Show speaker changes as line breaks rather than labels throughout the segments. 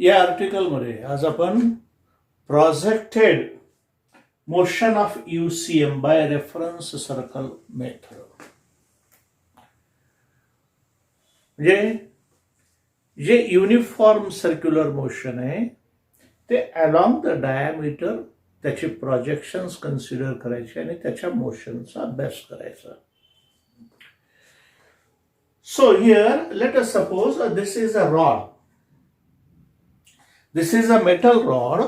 या आर्टिकलमध्ये आज आपण projected motion of UCM by reference circle method म्हणजे जे युनिफॉर्म सर्क्युलर मोशन आहे ते अलॉंग द डायमीटर त्याचे प्रोजेक्शन्स कन्सिडर करायचे आणि त्याच्या मोशनचा अभ्यास करायचा. So here let us suppose this is a rod. This is a metal rod.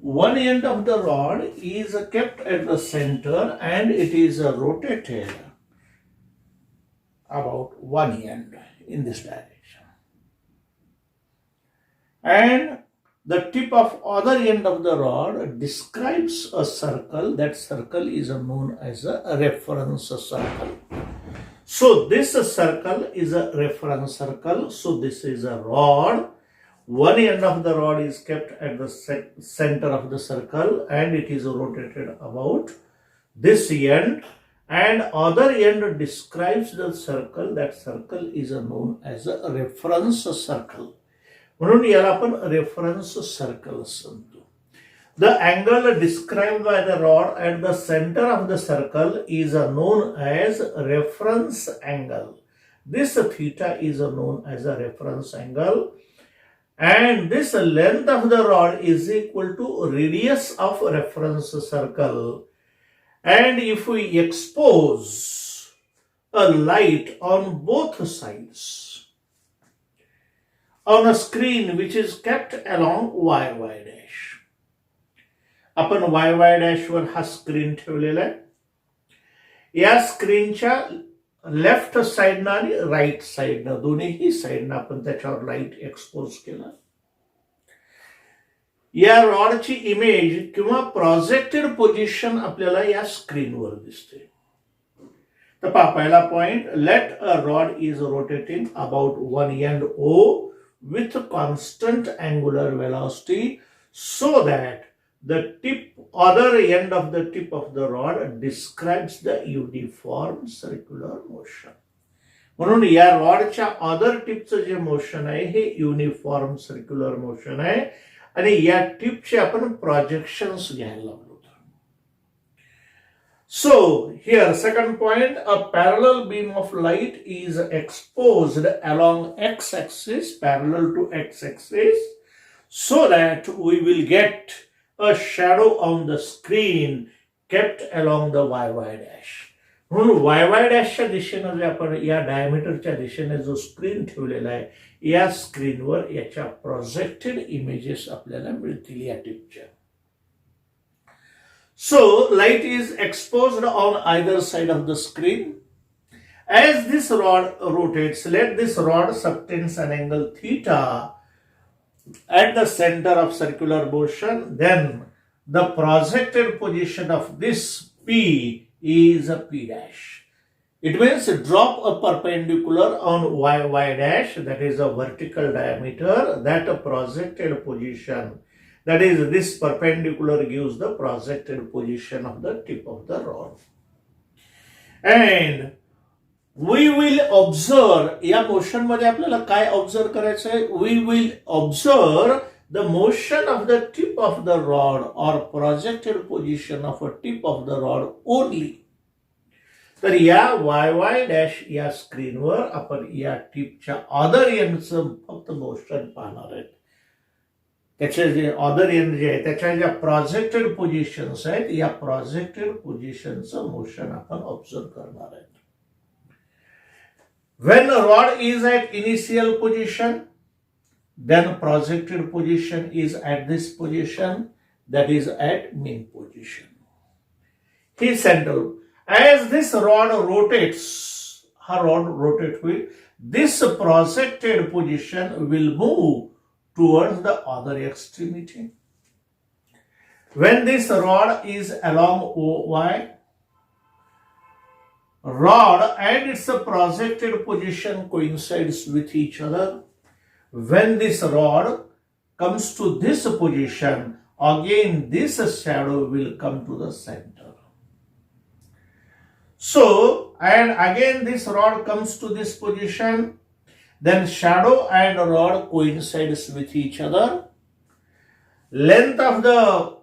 One end of the rod is kept at the center and it is rotated about one end in this direction. And the tip of other end of the rod describes a circle. That circle is known as a reference circle. So this circle is a reference circle. So this is a rod. One end of the rod is kept at the center of the circle and it is rotated about this end, and other end describes the circle. That circle is known as a reference circle. म्हणून याला आपण reference circle म्हणतो. The angle described by the rod at the center of the circle is known as reference angle. This theta is known as a reference angle, and this length of the rod is equal to radius of reference circle. And if we expose a light on both sides on a screen which is kept along y dash. आपण y dash वर हा screen ठेवलेला आहे. या स्क्रीनच्या left साइडनं आणि right साइडनं दोन्ही साइडनं आपण त्याच्यावर लाईट एक्सपोज केला. या रॉडची इमेज किंवा प्रोजेक्टेड पोझिशन आपल्याला या स्क्रीनवर दिसते. तर पहा पहिला point, let a rod is rotating about one end O with constant angular velocity so that the other end of the tip of the rod describes the uniform circular motion. म्हणून या रॉडच्या other टिपचं जे motion आहे हे uniform circular motion आहे आणि या टिपचे आपण projections घ्यायला लागलो. So here second point, a parallel beam of light is exposed along x-axis, parallel to x-axis, so that we will get a shadow on the screen kept along the y dash. म्हणून y डॅशच्या दिशेने जे आपण या डायमीटरच्या दिशेने जो screen ठेवलेला आहे या स्क्रीनवर याच्या प्रोजेक्टेड इमेजेस आपल्याला मिळतील या टिपच्या. So light is exposed on either side of the screen. As this rod rotates, let this rod subtends an angle theta at the center of circular motion. Then the projected position of this P is a P dash. It means drop a perpendicular on y dash, that is a vertical diameter, that a projected position. That is, this perpendicular gives the projected position of the tip of the rod. And we will observe, या motion मध्ये आपल्याला काय observe करायचं आहे? We will observe the motion of the tip of the rod or projected position of a tip of the rod only. तर या y dash या स्क्रीनवर आपण या टिपच्या अदर एंडचं फक्त मोशन पाहणार आहेत. त्याचे जे अदर एंड जे आहे त्याच्या ज्या प्रोजेक्टेड पोझिशन्स आहेत या प्रोजेक्टेड पोझिशनचं मोशन आपण ऑब्झर्व करणार आहेत. When a rod is at initial position, then projected position is at this position, that is at mean position. He center. As this rod rotates, her rod rotates with this projected position will move towards the other extremity. When this rod is along OY, rod and its projected position coincides with each other. When this rod comes to this position, again this shadow will come to the center. So, and again this rod comes to this position. Then shadow and rod coincides with each other. Length of the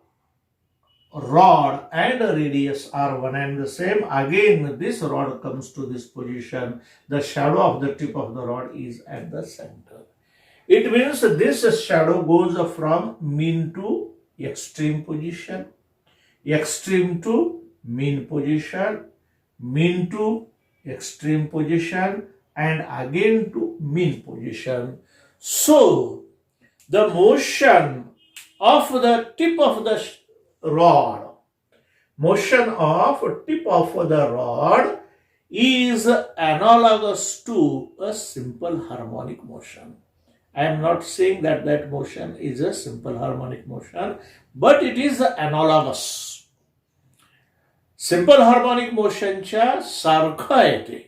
rod and radius are one and the same. Again, this rod comes to this position. The shadow of the tip of the rod is at the center. It means this shadow goes from mean to extreme position, extreme to mean position, mean to extreme position, and again to mean position. So, the motion of the tip of the rod, motion of tip of the rod is analogous to a simple harmonic motion. I am not saying that that motion is a simple harmonic motion, but it is analogous. Simple harmonic मोशनच्या सारखं आहे ते.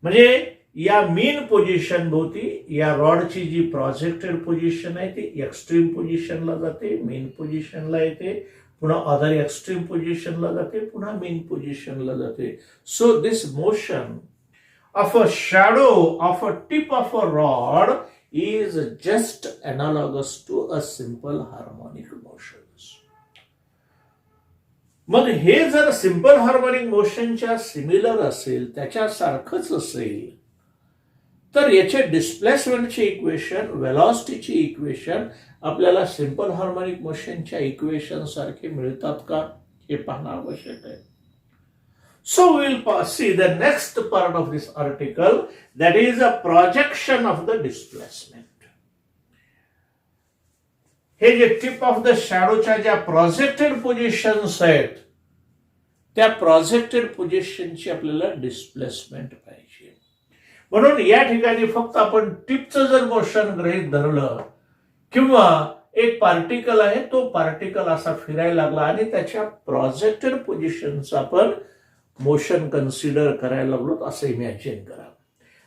म्हणजे या मीन position भोवती या रॉडची जी projected position आहे ती एक्स्ट्रीम पोझिशनला जाते, मीन पोझिशनला येते, पुन्हा अदर एक्स्ट्रीम पोझिशनला जाते, पुन्हा मीन पोझिशनला जाते. So this motion of a shadow of a tip of a rod is just analogous to a simple harmonic motion. मग हे जर सिंपल हार्मोनिक मोशनच्या सिमिलर असेल, त्याच्यासारखंच असेल, तर याचे डिस्प्लेसमेंटचे इक्वेशन, व्हेलॉसिटीची इक्वेशन आपल्याला सिंपल हार्मोनिक मोशनच्या इक्वेशन सारखे मिळतात का हे पाहणं आवश्यक आहे. So we will see the next part of this article, that is a projection of the displacement. हे जे टिप ऑफ द शॅडोच्या ज्या प्रोजेक्टेड पोझिशन्स आहेत, त्या प्रोजेक्टेड पोझिशनची आपल्याला डिस्प्लेसमेंट पाहिजे. म्हणून या ठिकाणी फक्त आपण टिपचं जर मोशन गृहीत धरलं किंवा एक पार्टिकल आहे, तो पार्टिकल असा फिरायला लागला आणि त्याच्या प्रोजेक्टेड पोझिशनचं आपण मोशन कन्सिडर करायला लागलो, असं इमॅजिन करा.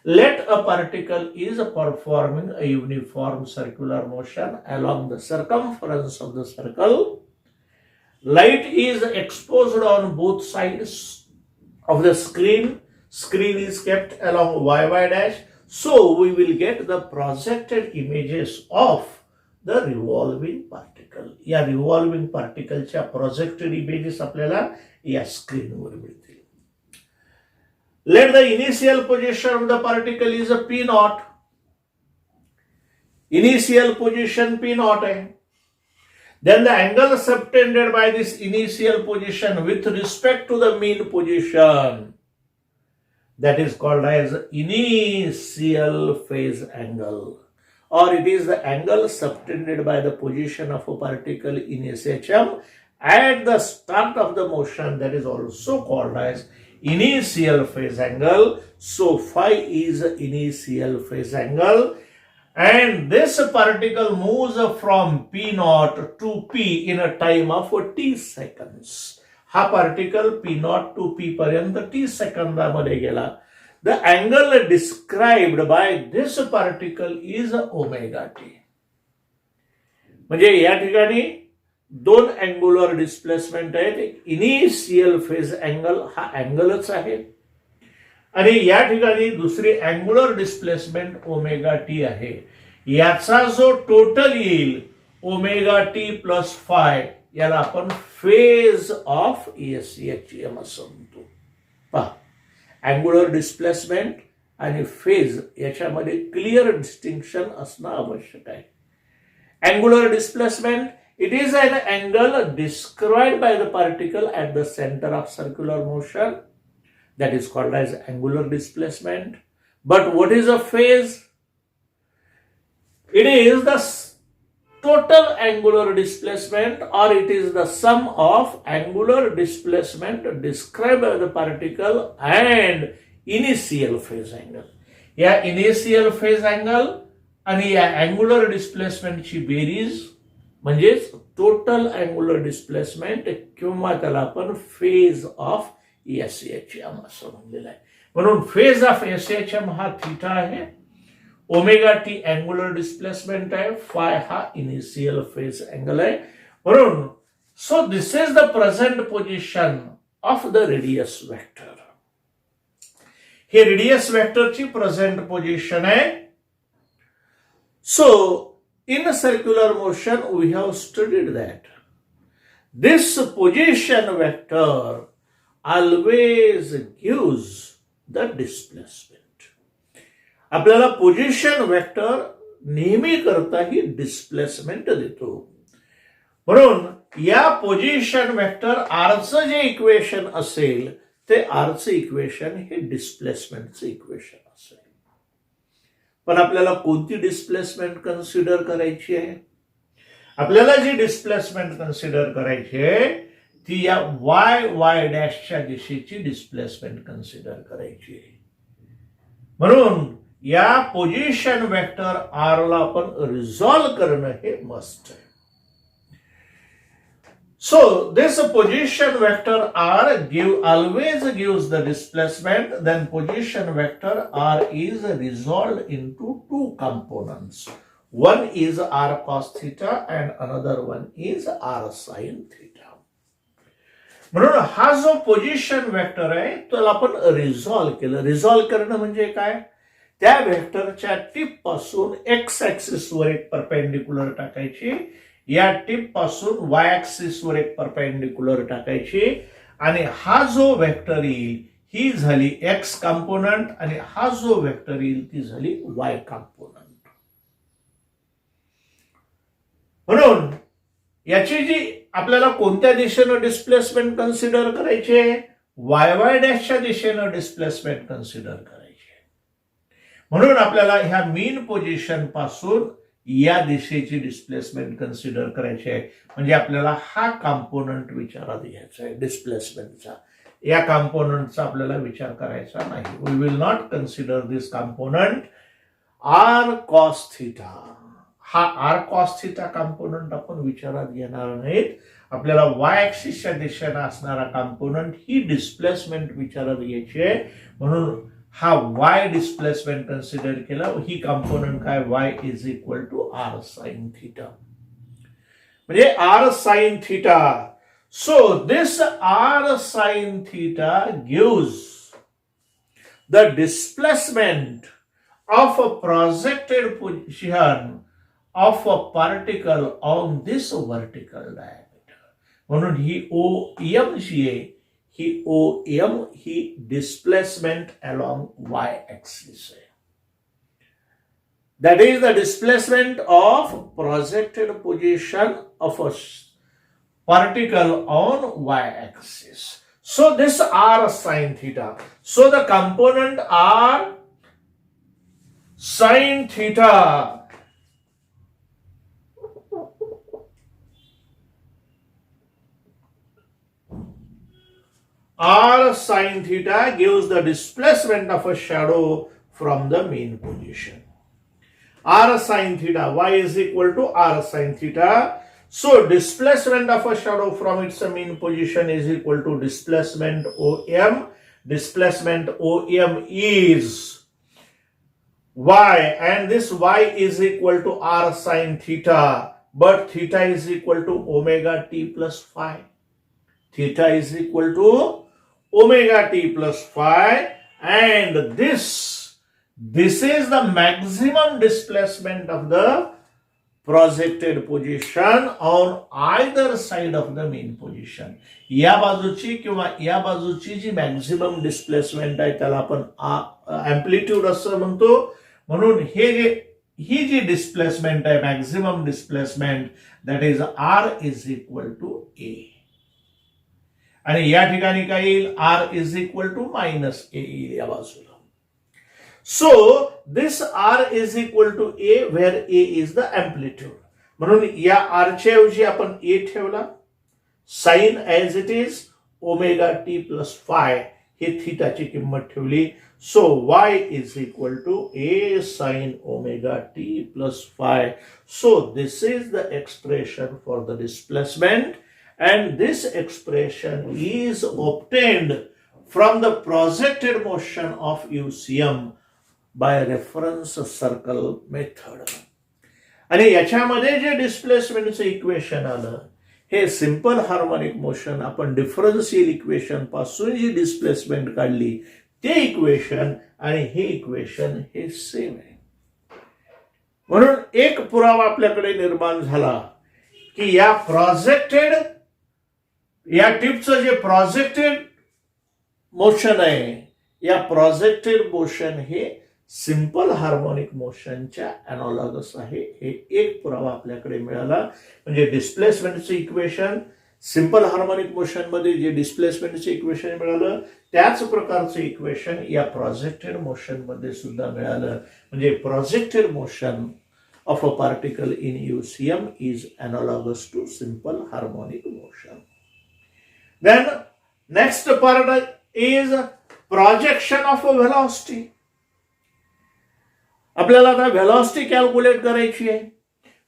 Let a particle is performing a uniform circular motion along the circumference of the circle. Light is exposed on both sides of the screen. Screen is kept along y dash. So we will get the projected images of the revolving particle. या revolving particle च्या projected images आपल्याला या स्क्रीनवर मिळतील. Let the initial position of the particle is a P naught. Initial position P naught है. Then the angle subtended by this initial position with respect to the mean position, that is called as initial phase angle, or it is the angle subtended by the position of a particle in SHM at the start of the motion, that is also called as initial phase angle. So phi is initial phase angle, and this particle moves from P naught to P in a time of t seconds. हा particle P naught to P पर्यंत t सेकंदामध्ये गेला. The angle described by this particle is omega t. म्हणजे या ठिकाणी दोन angular displacement आहेत. Initial phase angle हा अँगलच आहे आणि या ठिकाणी दुसरी अँग्युलर डिस्प्लेसमेंट ओमेगा टी आहे. याचा जो टोटल येईल ओमेगा टी प्लस फाय, याला आपण फेज ऑफ एसएचएम असं म्हणतो. पहा, अँग्युलर डिस्प्लेसमेंट आणि फेज याच्यामध्ये क्लिअर डिस्टिंक्शन असणं आवश्यक आहे. Angular displacement, it is an angle described by the particle at the center of circular motion, that is called as angular displacement. But what is a phase? It is the total angular displacement, or it is the sum of angular displacement described by the particle and initial phase angle. या initial phase angle आणि या angular displacement ची बेरीज म्हणजेच total angular displacement, किंवा त्याला आपण phase of SHM असं म्हणलेलं आहे. म्हणून फेज ऑफ एसएचएम हा थीटा आहे, ओमेगा टी अँग्युलर डिस्प्लेसमेंट आहे, फाय हा इनिशियल फेज अँगल आहे. म्हणून so this is the present position of the radius vector. हे रेडियस वेक्टरची प्रेझेंट पोझिशन आहे. So, in a circular motion, we have studied that this position vector always gives the displacement. आपल्याला position vector नेहमी करता ही displacement देतो. म्हणून या position vector आरचं जे इक्वेशन असेल ते आरचं इक्वेशन हे डिस्प्लेसमेंटचं इक्वेशन असेल. पण आपल्याला कोणती डिस्प्लेसमेंट कन्सिडर करायची आहे? आपल्याला जी डिस्प्लेसमेंट कन्सिडर करायची आहे ती या वाय डॅशच्या दिशेची डिस्प्लेसमेंट कन्सिडर करायची आहे. म्हणून या पोझिशन वेक्टर आर ला आपण रिझॉल्व करणं हे मस्ट आहे. So this position vector r always gives the displacement. Then position vector r is resolved into two components. One is r cos theta and another one is r sin theta. म्हणून हा जो position vector आहे त्याला आपण resolve केलं. Resolve करणं म्हणजे काय? त्या वेक्टरच्या टिप पासून एक्स ऍक्सिस वर एक परपेंडिक्युलर टाकायची, या टिप पासून वाय ऍक्सिस वर एक परपेंडिक्युलर टाकायची आणि हा जो वेक्टर येईल ही झाली एक्स कंपोनंट आणि हा जो वेक्टर येईल ती झाली वाय कंपोनंट. म्हणून याची जी आपल्याला कोणत्या दिशेनं डिस्प्लेसमेंट कन्सिडर करायचे? वाय डॅशच्या दिशेनं डिस्प्लेसमेंट कन्सिडर करायचे. म्हणून आपल्याला ह्या मीन पोझिशन पासून या दिशेची डिस्प्लेसमेंट कन्सिडर करायची आहे. म्हणजे आपल्याला हा कंपोनंट विचारात घ्यायचा आहे डिस्प्लेसमेंटचा. या कंपोनंटचा आपल्याला विचार करायचा नाही. We will not consider this component R cos theta. हा आर कॉस थिटा कंपोनंट आपण विचारात घेणार नाहीत. आपल्याला वाय ऍक्सिसच्या दिशेने असणारा कंपोनंट ही डिस्प्लेसमेंट विचारात घ्यायची आहे. म्हणून हा वाय डिस्प्लेसमेंट कन्सिडर केला. ही कंपोनंट काय? Y is equal to R sin theta. म्हणजे R sin theta. So this R sin theta gives the displacement of a projected position of a particle on this vertical diameter. म्हणून ही O M G आहे ही O M ही displacement along Y axis आहे. That is the displacement of projected position of a particle on y-axis. So this r sin theta. So the component r sin theta r sin theta gives the displacement of a shadow from the mean position. R sin theta, y is equal to r sin theta. So displacement of a shadow from its mean position is equal to displacement OM. Displacement OM is y, and this y is equal to r sin theta, but theta is equal to omega t plus phi. Theta is equal to omega t plus phi, and this is the maximum displacement of the projected position on either side of the mean position. या बाजूची किंवा या बाजूची जी maximum displacement आहे त्याला आपण amplitude असं म्हणतो. म्हणून ही जी डिस्प्लेसमेंट आहे maximum displacement that is R is equal to A. आणि या ठिकाणी काय येईल? R is equal to minus A येईल या बाजूला. So this r is equal to a where a is the amplitude. म्हणून या r च्या ऐवजी आपण a ठेवला. sin as it is omega t plus phi हे थीटाची किंमत ठेवली. So y is equal to a sin omega t plus phi. So this is the expression for the displacement, and this expression is obtained from the projected motion of UCM by reference circle method. आणि याच्यामध्ये जे डिस्प्लेसमेंटचं equation आलं हे simple harmonic motion आपण differential equation पासून जी displacement काढली ते equation आणि हे इक्वेशन हे सेम आहे. म्हणून एक पुरावा आपल्याकडे निर्माण झाला की या टिपचं जे प्रोजेक्टेड मोशन आहे, या प्रोजेक्टेड मोशन हे सिंपल हार्मोनिक मोशनच्या अॅनॉलॉगस आहे. हे एक पुरावा आपल्याकडे मिळाला. म्हणजे डिस्प्लेसमेंटचं इक्वेशन सिंपल हार्मोनिक मोशन मध्ये जे डिस्प्लेसमेंटचं इक्वेशन मिळालं त्याच प्रकारचं इक्वेशन या प्रोजेक्टेड मोशन मध्ये सुद्धा मिळालं. म्हणजे projected motion of a particle in UCM is analogous to simple harmonic motion. Then next part is projection of a velocity. आपल्याला आता velocity कॅल्क्युलेट करायची आहे.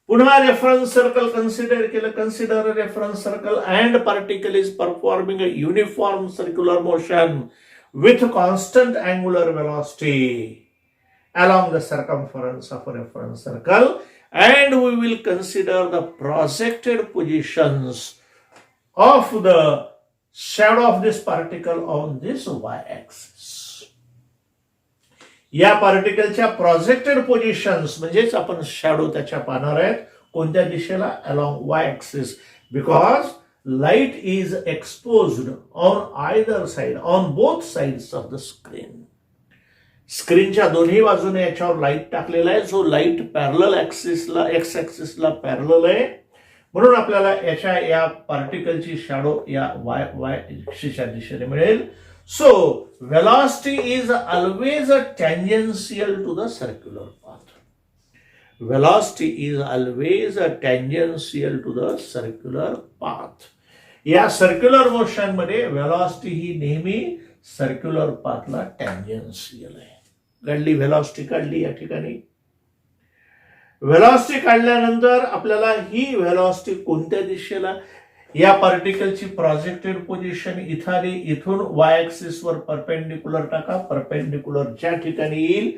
पुन्हा रेफरन्स सर्कल कन्सिडर केलं. Consider reference circle and particle is performing a uniform circular motion with constant angular velocity along the circumference of a reference circle, and we will consider the projected positions of the shadow of this particle on this y-axis. या पार्टिकलच्या projected positions म्हणजेच आपण shadow त्याच्या पाहणार आहेत. कोणत्या दिशेला? along y-axis, because light is exposed on either side, on both sides of the screen. स्क्रीनच्या दोन्ही बाजूने याच्यावर लाईट टाकलेला आहे, जो लाईट पॅरलल ऍक्सिसला, एक्स ऍक्सिसला पॅरलल आहे. म्हणून आपल्याला या पार्टिकलची शॅडो या वाय ऍक्सिसच्या दिशेने मिळेल. So velocity is always tangential to the circular path. Velocity is always tangential to the circular path. या सर्क्युलर मोशन मध्ये वेलॉसिटी ही नेहमी सर्क्युलर पाथला टँजेन्शियल आहे. काढली व्हेलॉसिटी, काढली या ठिकाणी. व्हेलॉसिटी काढल्यानंतर आपल्याला ही व्हेलॉसिटी कोणत्या दिशेला, या पार्टिकलची प्रोजेक्टेड पोझिशन इथं आली. इथून वाय ऍक्सिस वर परपेंडिक्युलर टाका. परपेंडिक्युलर ज्या ठिकाणी येईल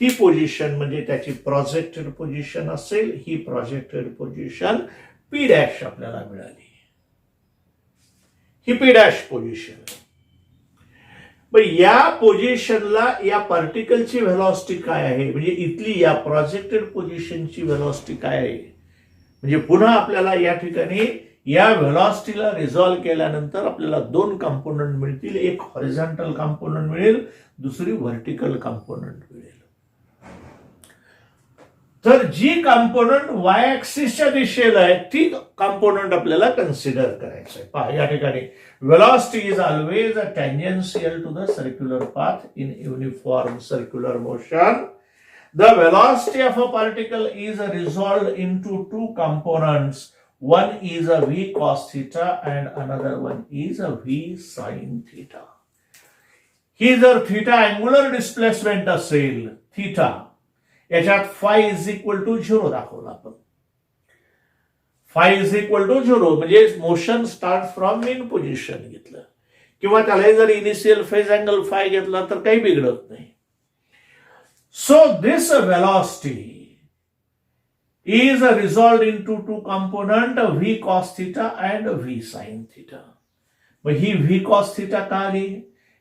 ती पोझिशन म्हणजे त्याची प्रोजेक्टेड पोझिशन असेल. ही प्रोजेक्टेड पोझिशन पी डॅश आपल्याला मिळाली. ही पी डॅश पोझिशन. या पोझिशनला या पार्टिकलची व्हेलॉसिटी काय आहे, म्हणजे इथली या प्रोजेक्टेड पोझिशनची व्हेलॉसिटी काय आहे. म्हणजे पुन्हा आपल्याला या ठिकाणी या व्हेलॉसिटीला रिझॉल्व्ह केल्यानंतर आपल्याला दोन कंपोनंट मिळतील. एक हॉरिझॉन्टल कंपोनंट मिळेल, दुसरी व्हर्टिकल कंपोनंट मिळेल. तर जी कंपोनंट वाय ऍक्सिसच्या दिशेला आहे ती कंपोनंट आपल्याला कन्सिडर करायचं आहे. पहा या ठिकाणी velocity is always tangential to the circular path in uniform circular motion. The velocity of a particle is resolved into two components. One is a v cos theta and another one is a v sin theta. ही जर theta angular displacement असेल, theta याच्यात phi is equal to 0 दाखवला आपण. phi is equal to 0 म्हणजे motion start from mean position घेतलं किंवा त्याला जर इनिशियल फेज अँगल phi घेतला तर काही बिघडत नाही. So this velocity is resolved into two component v cos theta and v sin theta. मग ही v cos theta का आली?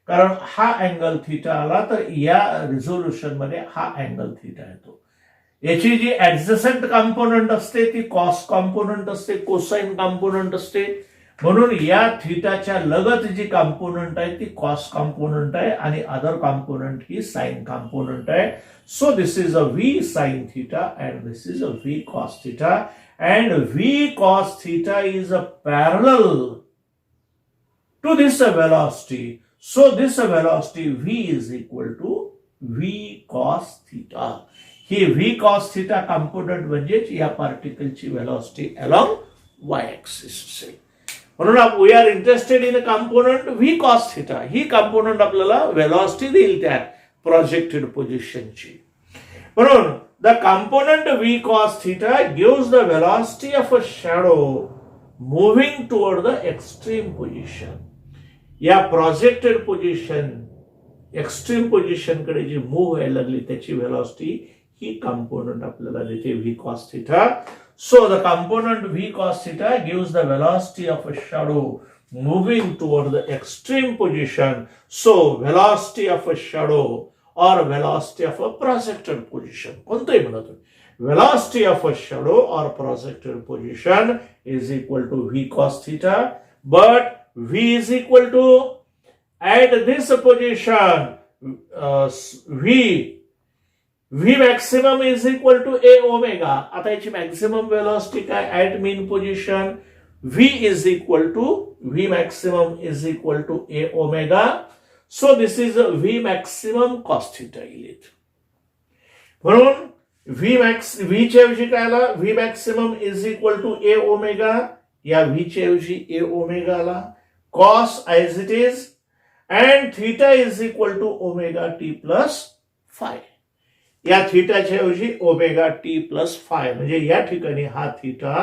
कारण हा अँगल थीटा आला तर या रिझोल्युशन मध्ये हा अँगल थीटा येतो. याची जी ऍडजसंट कंपोनंट असते ती कॉस कंपोनंट असते, कोसाइन कंपोनंट असते. म्हणून या थीटाच्या लगत जी कंपोनंट आहे ती कॉस कंपोनंट आहे आणि अदर कंपोनंट ही साइन कंपोनंट आहे. So this is a V sine theta and this is a V cos theta and V cos theta is a parallel to this velocity. So this velocity v is equal to v cos theta. ही v cos theta component म्हणजेच या पार्टिकलची velocity along y axis असेल. म्हणून we are interested in a component v cos theta. ही component आपल्याला velocity देईल त्या प्रोजेक्टेड पोझिशनची. म्हणून the component v cos theta gives the velocity of a shadow moving toward the extreme position. या projected position extreme position कडे जी move व्हायला लागली त्याची व्हेलॉसिटी ही कंपोनंट आपल्याला देते V cos theta. So the component V cos theta gives the velocity of a shadow moving toward the extreme position. So velocity of a shadow or velocity of a projected position कोणतंही म्हणत, velocity of a shadow or projected position is equal to V cos theta, but V is equal to, at this position, V maximum is equal to A omega. आता याची maximum velocity काय at mean position, V is equal to, V maximum is equal to A omega. So this is a V maximum cos theta येईल. म्हणून V च्या ऐवजी काय आला, V maximum is equal to A omega, या V च्या ऐवजी A omega आला, cos as it is, and theta is equal to omega t plus phi. या थीटाच्या ऐवजी ओमेगा टी प्लस फाय, म्हणजे या ठिकाणी हा थीटा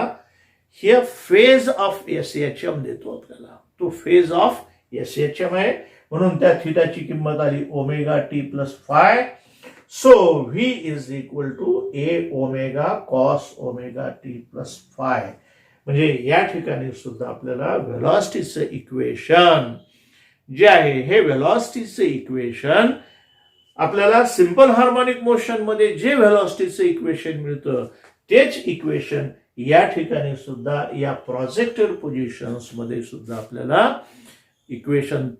हे फेज ऑफ एसएचएम देतो आपल्याला, तो फेज ऑफ एसएचएम आहे, म्हणून त्या थीटाची किंमत आली omega T plus phi. So V is equal to A omega cos omega T plus phi. म्हणजे या ठिकाणी सुद्धा आपल्याला व्हेलॉसिटीचं इक्वेशन जे आहे, हे व्हेलॉसिटीचं इक्वेशन आपल्याला सिंपल हार्मोनिक मोशन मध्ये जे व्हेलॉसिटीचं इक्वेशन मिळतं तेच इक्वेशन या ठिकाणी सुद्धा या प्रोजेक्टेड पोझिशन्स मध्ये सुद्धा आपल्याला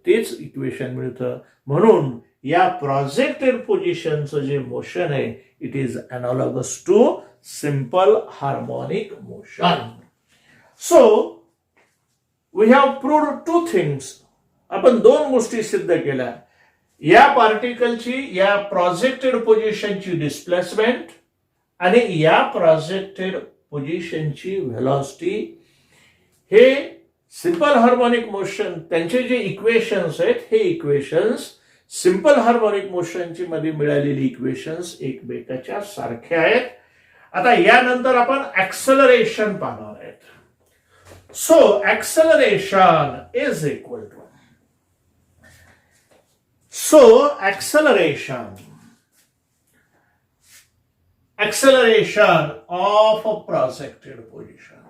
तेच इक्वेशन मिळतं. म्हणून या प्रोजेक्टेड पोझिशनचं जे मोशन आहे, it is analogous to simple harmonic motion. So we have proved two things. आपण दोन गोष्टी सिद्ध केल्या, या पार्टिकलची या प्रोजेक्टेड पोझिशनची डिस्प्लेसमेंट आणि या प्रोजेक्टेड पोझिशनची व्हेलॉसिटी. हे सिंपल हार्मोनिक मोशन त्यांचे जे इक्वेशन्स आहेत, हे इक्वेशन्स सिंपल हार्मोनिक मोशनची मध्ये मिळालेली इक्वेशन्स एकमेकाच्या सारख्या आहेत. आता यानंतर आपण ऍक्सेलरेशन पाहणार आहेत. So acceleration is equal to, so acceleration of a projected position,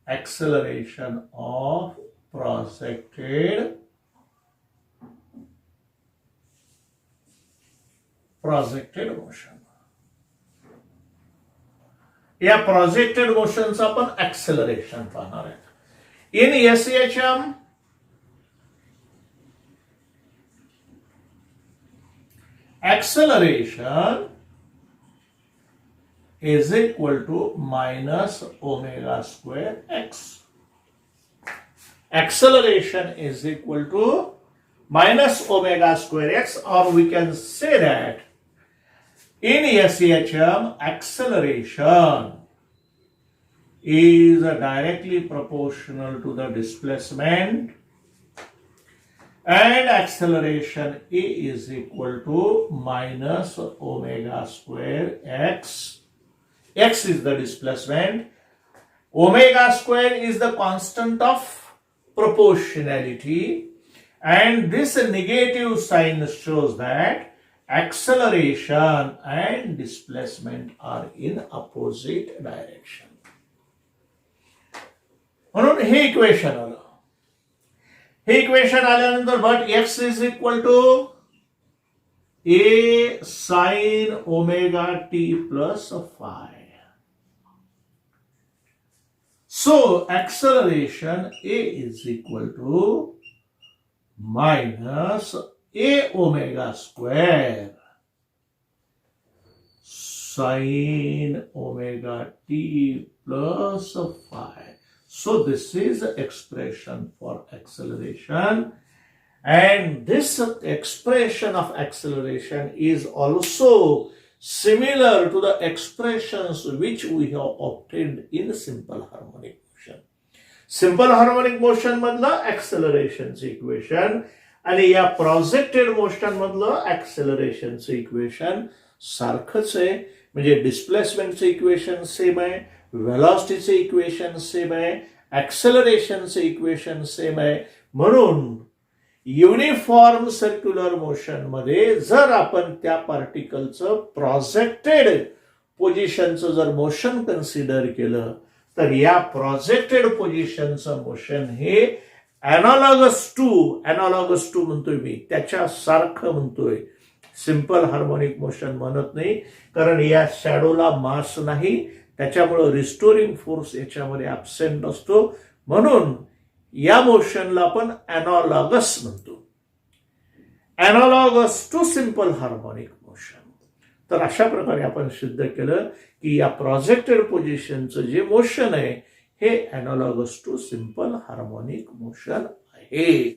acceleration of projected motion. या प्रोजेक्टेड मोशनचं आपण ऍक्सेलरेशन पाहणार आहे. In SHM acceleration is equal to minus omega square x. Acceleration is equal to minus omega square x, or we can say that in SEHM acceleration is directly proportional to the displacement, and acceleration A is equal to minus omega square x. X is the displacement. Omega square is the constant of proportionality, and this negative sign shows that acceleration and displacement are in opposite direction. म्हणून हे equation आलं. हे equation आल्यानंतर but X is equal to A sine omega T plus phi. So acceleration A is equal to minus A omega square sine omega T plus phi. So this is the expression for acceleration, and this expression of acceleration is also similar to the expressions which we have obtained in simple harmonic motion. Simple harmonic motion मधलं acceleration equation आणि या projected motion मधलं acceleration equation सारखंच आहे. म्हणजे displacement equation same आहे, व्हेलॉसिटीचे equation same आहे, ऍक्सेलरेशनचे equation same आहे. म्हणून युनिफॉर्म सर्क्युलर मोशन मध्ये जर आपण त्या पार्टिकलचं प्रोजेक्टेड पोझिशनचं जर मोशन कन्सिडर केलं, तर या प्रोजेक्टेड पोझिशनचं मोशन हे अॅनालॉगस टू म्हणतोय मी, त्याच्या सारखं म्हणतोय सिंपल हार्मोनिक मोशन म्हणत नाही, कारण या शॅडोला मास नाही, त्याच्यामुळं रिस्टोरिंग फोर्स याच्यामध्ये ॲब्सेंट असतो. म्हणून या मोशनला आपण ॲनालॉगस म्हणतो, ॲनालॉगस टू सिंपल हार्मोनिक मोशन. तर अशा प्रकारे आपण सिद्ध केलं की या प्रोजेक्टेड पोझिशनचं जे मोशन आहे हे ॲनालॉगस टू सिंपल हार्मोनिक मोशन आहे.